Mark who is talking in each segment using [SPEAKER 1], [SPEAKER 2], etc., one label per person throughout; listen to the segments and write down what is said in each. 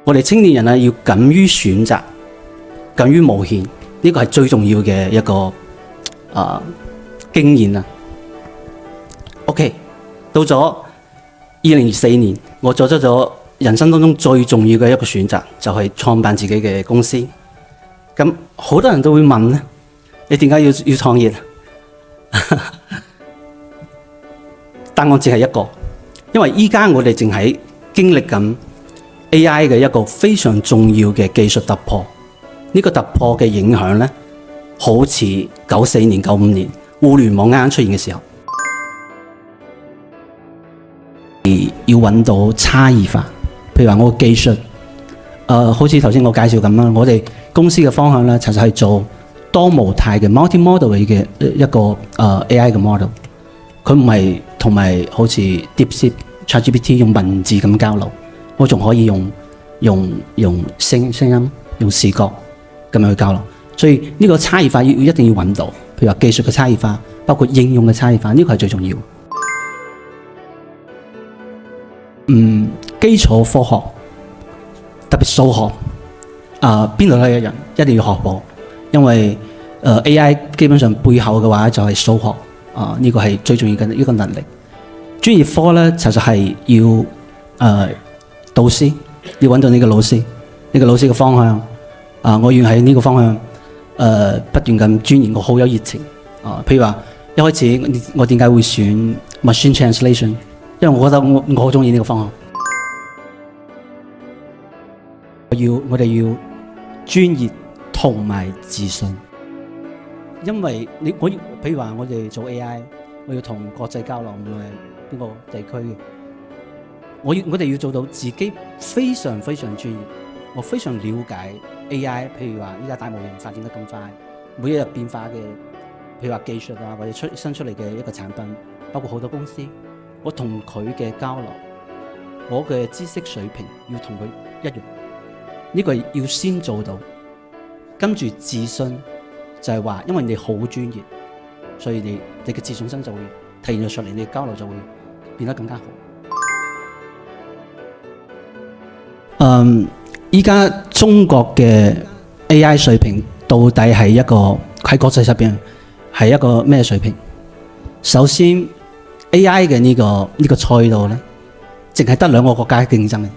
[SPEAKER 1] 我哋青年人咧要敢於選擇，敢於冒險，呢個係最重要嘅一個經驗啊。OK， 到咗2024年，我做咗人生當中最重要嘅一個選擇，就係創辦自己嘅公司。咁好多人都會問咧，你點解要創業？答案只係一個，因為依家我哋正喺經歷緊 AI 嘅一個非常重要嘅技術突破。呢個突破嘅影響咧，好似94年、95年互聯網啱啱出現嘅時候，要揾到差異化。譬如話我嘅技術，好似頭先我介紹咁啦，我哋公司嘅方向咧，其實係做多模態嘅 multi-model 嘅一個AI 嘅 model。佢唔係同埋好似 DeepSeek、ChatGPT 用文字咁交流，我仲可以用聲音、用視覺咁樣去交流。所以呢個差異化一定要揾到，譬如話技術嘅差異化，包括應用嘅差異化，呢個係最重要。基礎科學，特別數學，邊度都係一樣，一定要學過，因為AI 基本上背後嘅話就係數學，呢個係最重要嘅一個能力。專業科咧，其實係要導師，要揾到呢個老師，呢個老師嘅方向，我要喺呢個方向不斷咁鑽研，我好有熱情。譬如話一開始我點解會選 machine translation？ 因為我覺得我好中意呢個方向。我哋要專業同埋自信，因為譬如話我哋做 AI， 我要同國際交流，無論係邊個地區嘅，我哋要做到自己非常非常專業，我非常了解 AI。譬如話依家大模型發展得咁快，每一日變化嘅，譬如話技術或者新出嚟嘅一個產品，包括好多公司，我同佢嘅交流，我嘅知識水平要同佢一樣。呢個要先做到，跟住自信就係話，因為你好專業，所以你嘅自信心就會體現咗出嚟，你嘅交流就會變得更加好。依家中國嘅 AI 水平到底係一個喺國際上邊係一個咩水平？首先 AI 嘅呢個賽道咧，淨係得兩個國家競爭嘅，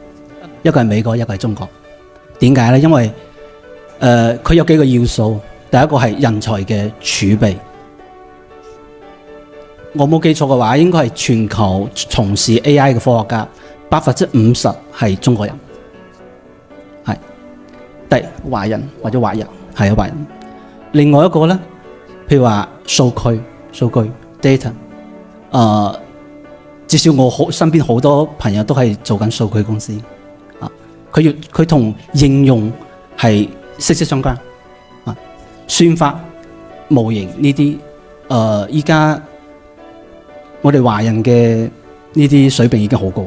[SPEAKER 1] 一個係美國，一個係中國。點解咧？因為佢有幾個要素，第一個係人才嘅儲備。我冇記錯嘅話，應該係全球從事 AI 嘅科學家50%係中國人，係華人或者華人，係華人。另外一個咧，譬如話數據 data， 至少我身邊好多朋友都係做緊數據公司。佢同應用係息息相關，算法、模型呢啲，依家我哋華人嘅呢啲水平已經好高。